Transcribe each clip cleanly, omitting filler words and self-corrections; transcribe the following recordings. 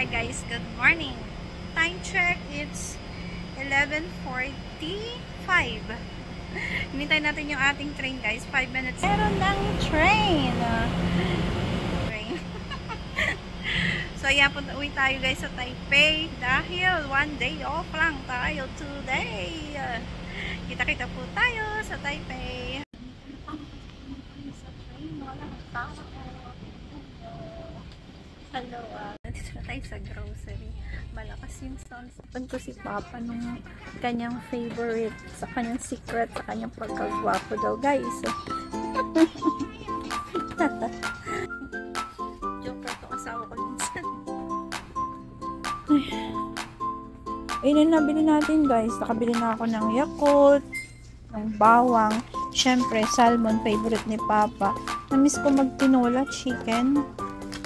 guys, good morning. Time check, it's 11:45. Hinintay natin yung ating train guys, 5 minutes. Meron ng train. So yeah, uwi tayo guys sa Taipei dahil one day off lang tayo today. Kita-kita po tayo sa Taipei. Sa train, walang tao. Hello, nandito na tayo sa grocery. Malakas yung sound. Sapan ko si Papa nung kanyang favorite, sa kanyang secret, sa kanyang pagkagwapo daw, guys. Joke lang itong asawa ko minsan. Ayun na nabili natin, guys. Nakabili na ako ng Yakult, ng bawang, syempre salmon, favorite ni Papa. Namiss ko magtinola chicken.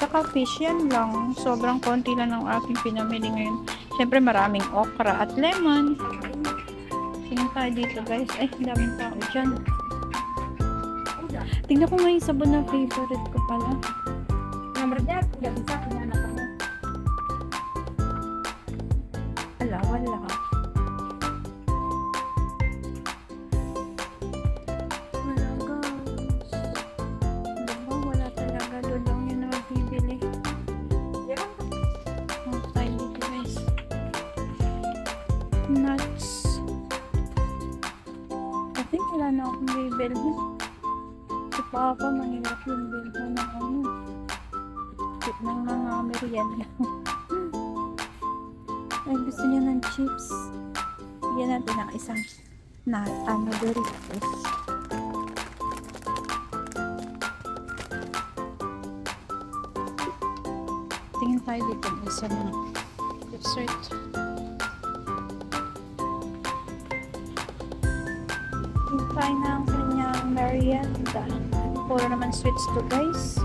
Saka fish, yan lang. Sobrang konti lang ng aking pinamili ngayon. Siyempre maraming okra at lemon. Tingnan tayo dito guys. Ay, daming tao dyan. Tingnan ko nga yung sabon na favorite ko pala. Nomor dia tidak bisa punya anak kamu. Ala, wala. Nuts. I think wala na akong bibilhin. Si Papa mahirap yung bilhin na ano. Tip ng mga merienda. Ay, gusto niya ng chips. Bigyan natin ng isang Doritos. Tingin tayo dito ng isa na dessert. Try na ang kanyang merienda. Puro naman sweets to guys.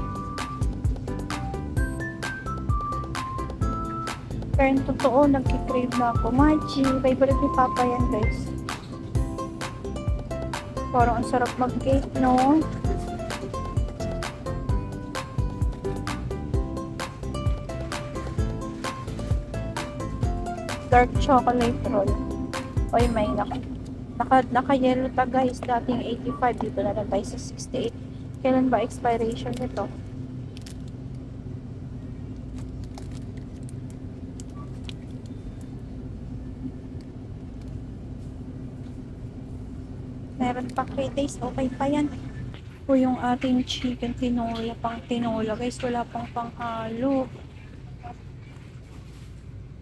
Pero yung totoo, nagkikrave na ako. Mochi. Favorite ni Papa yan guys. Parang ang sarap mag-cake, no? Dark chocolate roll. Oy, may naka-yellow ta guys, dating 85, dito na lang tayo sa 68. Kailan ba expiration nito? Meron pa 3 days, okay pa yan. O yung ating chicken tinola, pang tinola guys, wala pang panghalo.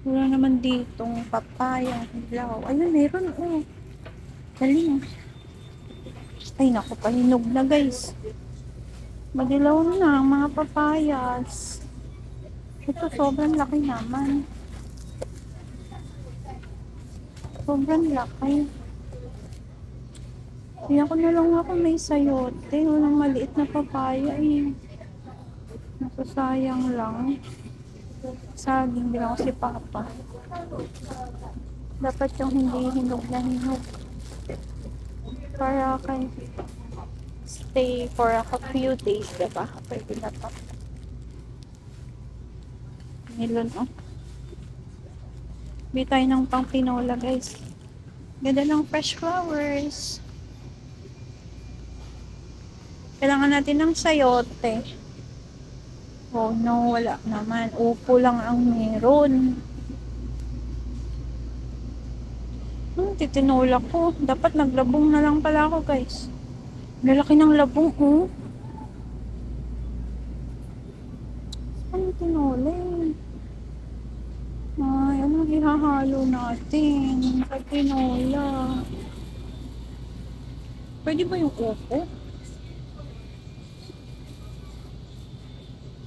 Wala naman ditong papaya, hilaw. Ayun, meron oh. Galing. Ay, naku, pahinog na guys. Madilaw na ang mga papayas. Ito, sobrang laki naman. Sobrang laki. Kaya ko na lang ako may sayote. Walang maliit na papaya eh. Nasasayang lang. Saging, bilang ko si Papa. Dapat yung hindi hinog na hinog. Para kay stay for a few days, diba? Pwede na to. Nilon, oh. Bili tayo ng pang tinola, guys. Ganda ng fresh flowers. Kailangan natin ng sayote. Oh no, wala naman. Upo lang ang meron. Titinola ko. Dapat naglabong na lang pala ako, guys. Lalaki ng labong, oh. Saan yung tinola eh? Ay, ano ihahalo natin sa tinola? Pwede ba yung upo?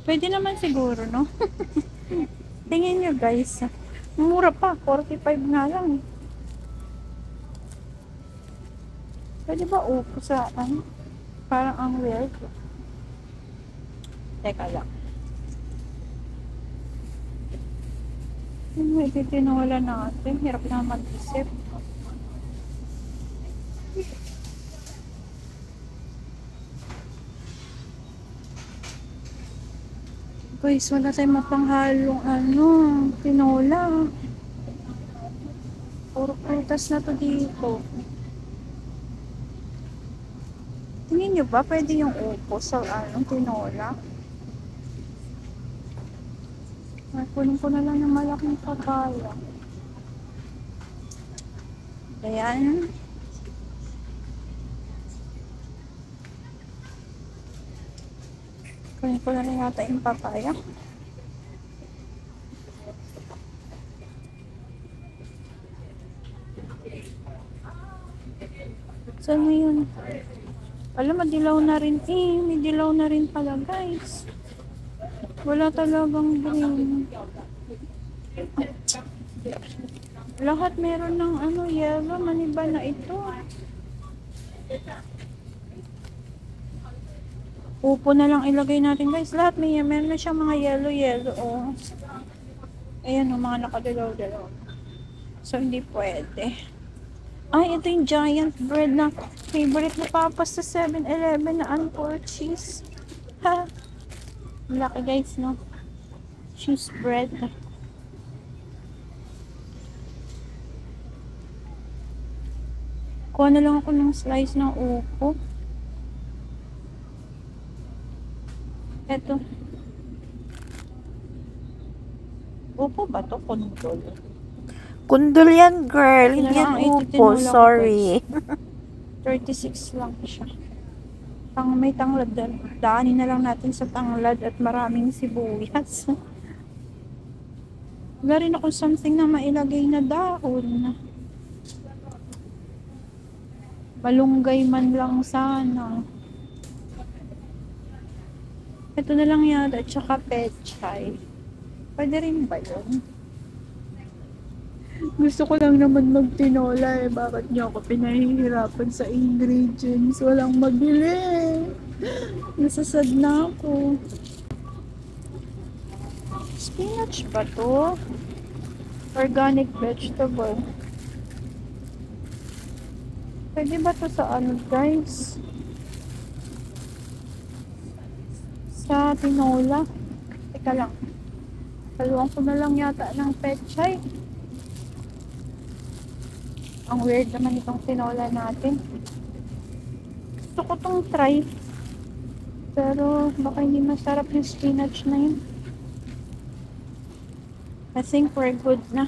Pwede naman siguro, no? Tingin nyo, guys. Mura pa. 45 nga lang. Pwede ba upo sa ano? Parang ang weird. Teka lang. Ano ititinola natin? Hirap na mag-isip. Guys, wala tayong mapanghalong tinola. Puro prutas na to dito. Tingin nyo ba pwede yung upo sa tinola? Kunin ko na lang ng malaking papaya. Ayan. Kunin ko na lang yata yung papaya. Saan na yun? Alam, madilaw na rin. May dilaw na rin pala, guys. Wala talagang green. Lahat meron ng yellow. Maniba na ito. Upo na lang ilagay natin, guys. Lahat meron na siyang mga yellow. Oh. Ayan, mga nakadilaw-dilaw. So, hindi pwede. Ay, ito yung giant bread na favorite ni Papa sa 7-Eleven na unpour cheese. Ha! Laki, guys, no? Cheese bread. Kuha na lang ako ng slice ng upo. Eto. Upo ba to? Kundol. Kundol yan, girl. Hindi Hindi yan yan upo. upo. Sorry. 36 lang siya. May tanglad. Daanin na lang natin sa tanglad at maraming sibuyas. Wala rin ako something na mailagay na dahon. Malunggay man lang sana. Ito na lang yata. Tsaka pechay. Pwede rin ba yun? Gusto ko lang naman magtinola Bakit niyo ako pinahihirapan sa ingredients? Walang mabili. Nasasad na ako. Spinach ba to? Organic vegetable. Pwede ba to sa guys? Sa tinola? Teka lang. Haluan ko na lang yata ng pechay. Ang weird naman itong tinola natin. Gusto ko itong try. Pero baka hindi masarap yung spinach na yun. I think we're good na.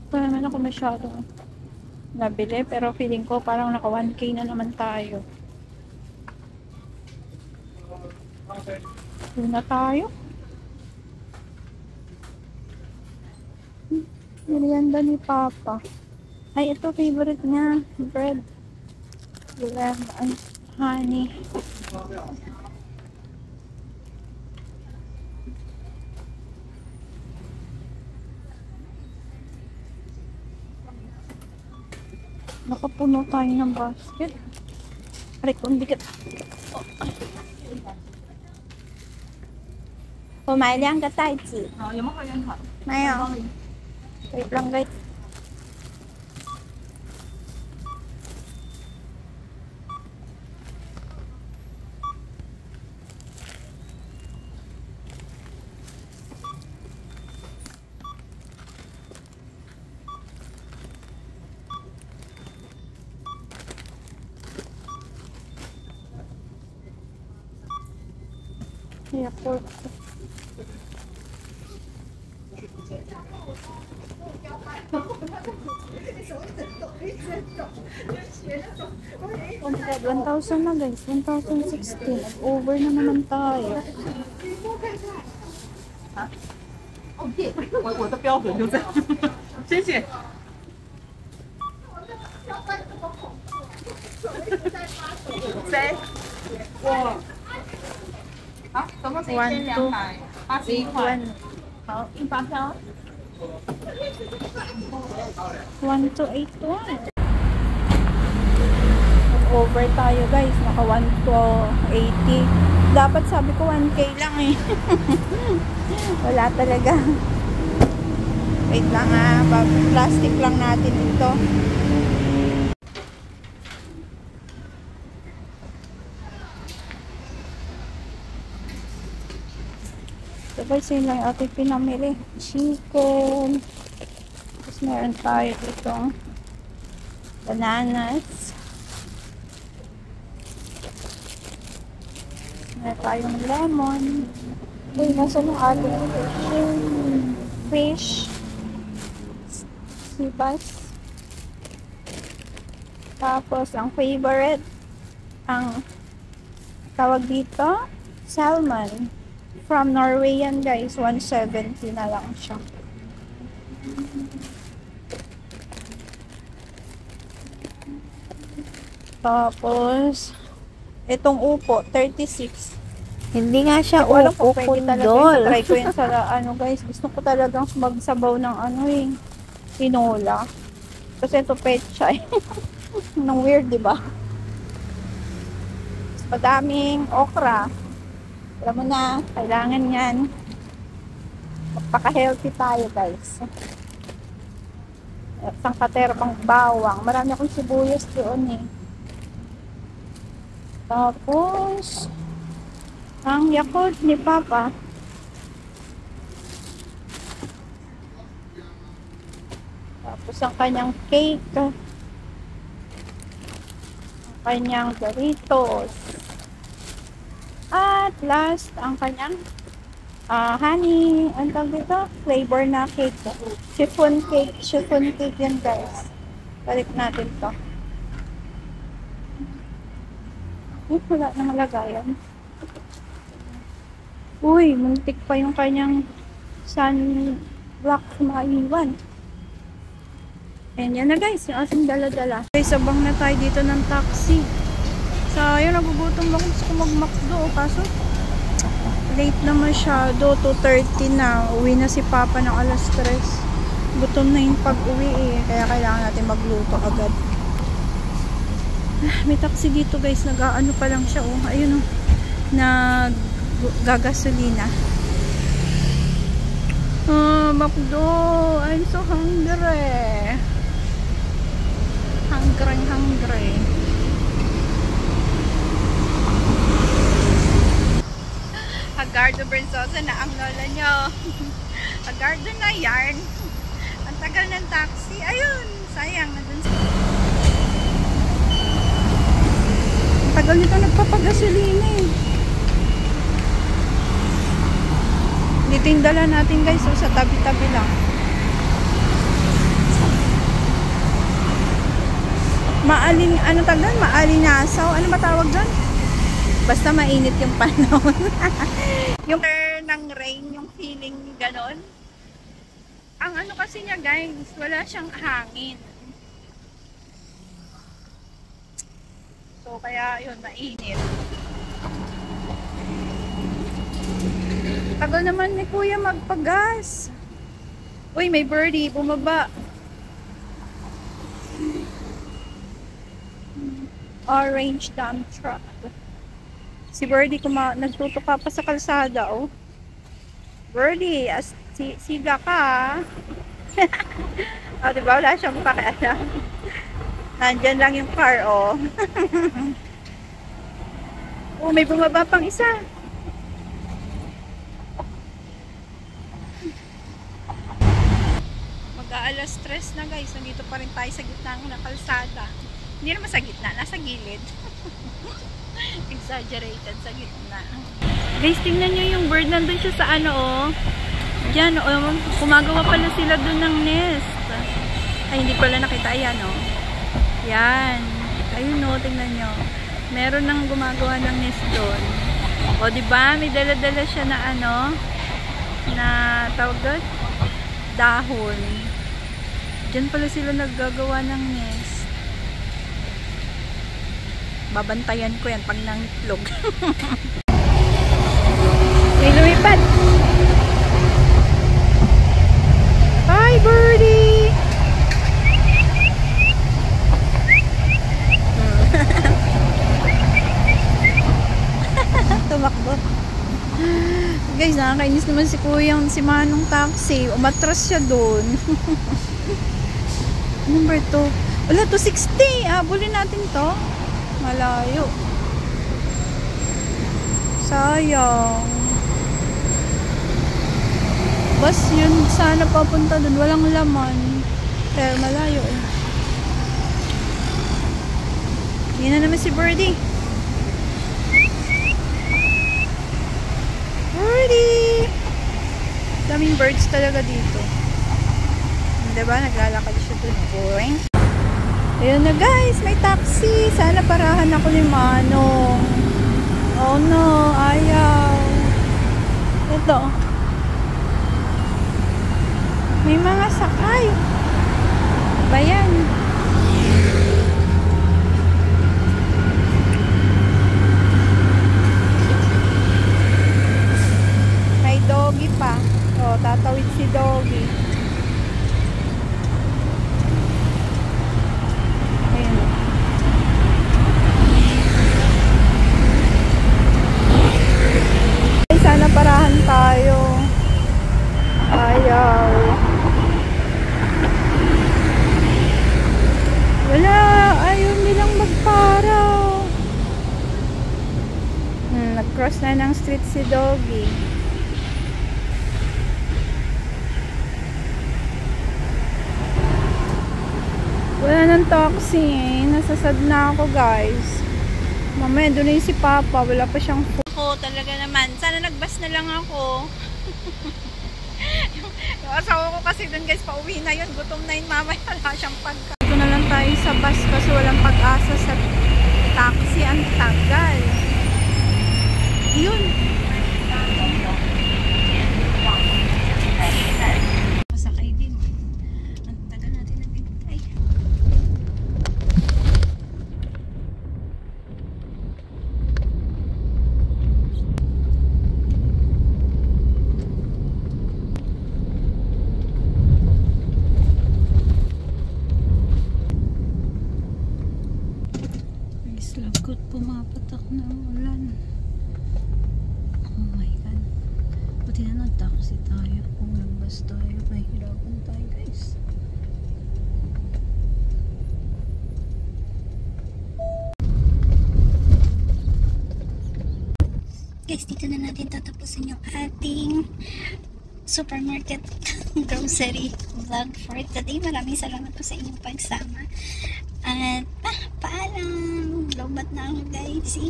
Wala naman ako masyadong nabili. Pero feeling ko parang naka 1K na naman tayo. Doon na tayo. Merienda ni Papa. Ay, ito favorite niya. Bread. Lemon. Honey. Nakapuno tayo ng basket. Aray, kung bigat. Oh, 买2个袋子。好，有没有会员卡？没有。Wait lang, guys. Airport. Oh my God, 1,000 na guys. 1,016. Over na naman tayo. 我的标准就这样，谢谢。谁？我。好，总共1281块。好，印发票。 1281. Over tayo guys. Naka 1,280. Dapat sabi ko 1K lang eh. Wala talaga. Wait lang plastic lang natin ito. Guys, yun lang yung ating pinamili. Chicken. Tapos meron tayo ditong bananas. Meron tayong lemon. Uy, nasa ng ating fish. Sibas. Tapos, ang favorite, ang tawag dito, salmon. From Norway yan guys, 170 na lang siya. Tapos, itong upo, 36. Hindi nga siya Walang upo, kundol. Try ko yan sa ano guys, gusto ko talagang magsabaw ng ano eh, tinola. Kasi ito petsa eh. Nang weird, di ba? Madaming okra. Alam mo na, kailangan yan. Magpaka-healthy tayo guys. Isang katero pang bawang. Marami akong sibuyas doon eh. Tapos, ang Yakult ni Papa. Tapos ang kanyang cake. Ang kanyang Doritos. At last, ang kanyang honey, ang tawag dito, flavor na cake. Chiffon cake. Chiffon cake yan guys. Balik natin to. Wala nang lagayan. Uy, muntik pa yung kanyang sunblock maiwan. And yan na guys, yung ating dala-dala. Guys, abang na tayo dito ng taxi. Sayang, nagugutom ako. Gusto ko mag-McDo. Kaso, late na masyado. 2:30 na. Uwi na si Papa ng alas 3. Gutom na yung pag-uwi eh. Kaya kailangan natin magluto agad. May taxi dito guys. Nag-ano pa lang siya. Oh. Ayun oh. Nag-gagasolina. McDo. I'm so hungry. Hungry. Hagardo Berzosa na ang lola nyo. Hagardo na yarn. Ang tagal ng taxi. Ayun. Sayang. Ang tagal nito nagpapagasolina eh. Dito yung dala natin guys. So, sa tabi-tabi lang. Ano tagal? Maalinasaw? Ano matawag doon? Basta mainit yung panahon. Yung ng rain, yung feeling ganon. Ang ano kasi niya guys, wala siyang hangin. So kaya yun, mainit. Tagal naman ni Kuya magpagas. Uy, may birdie, bumaba. Orange dump truck. Si Birdie nagtutuka pa sa kalsada, oh. Birdie, siga ka. Oh, diba? Wala siyang pakialam. Nandyan lang yung car, oh. Oh, may bumaba pang isa. Mag-aalas 3 na guys. Nandito pa rin tayo sa gitna ng kalsada. Hindi naman sa gitna, nasa gilid. Exaggerated sa gitna. Guys, tingnan nyo yung bird. Nandun siya sa ano, oh. Diyan, oh. Kumagawa pala sila dun ng nest. Ay, hindi pala nakita. Ayan, oh. Yan. Ayun, oh. Tingnan nyo. Meron nang gumagawa ng nest dun. O, diba? May dala-dala siya na ano, na tawag doon? Dahon. Diyan pala sila naggagawa ng nest. Babantayan ko yan pag nangitlog. May lumipad. Hi, birdie! Tumakbo. Guys, nakakainis naman si Kuyang si Manong taxi. Umatras siya doon. Number 2. Wala, 260. Habulin natin to. Malayo. Sayang. bus yun sana papunta dun. Walang laman. Pero malayo eh. Yan na naman si Birdie. Birdie! Daming birds talaga dito. Diba? Naglalakad siya dun. Boing. Ayun na guys, may taxi. Sana parahan ako ni Manong. Oh no, ayaw. Ito. May mga sakay. Bayan. May doggy pa. Oh, tatawid si doggy. Ayun. Ay, sana parahan tayo. Ayaw. Wala, ayaw nilang magpara. Nag-cross na ng street si doggy. Wala ng taxi eh. Nasasad na ako guys. Mamaya doon na yung si Papa. Wala pa siyang food. Ako talaga naman. Sana nagbas na lang ako. Yung asawa ko kasi dun guys, pauwi na yun. Gutom na yun mamaya. Wala siyang pagka. Dito na lang tayo sa bus kasi walang pag-asa sa taxi. Ang tagal. Yun. Masakay din. Ang tagal natin nagbintay. Lagot, pumapatak na ang ulan. Oh my god. Buti na nag-taxi tayo. Kung nagbas tayo, mahirapan tayo guys. Guys, dito na natin tatapusin yung ating supermarket grocery vlog for today. Maraming salamat po sa inyong pagsama. At paalam. Lobat na ako guys.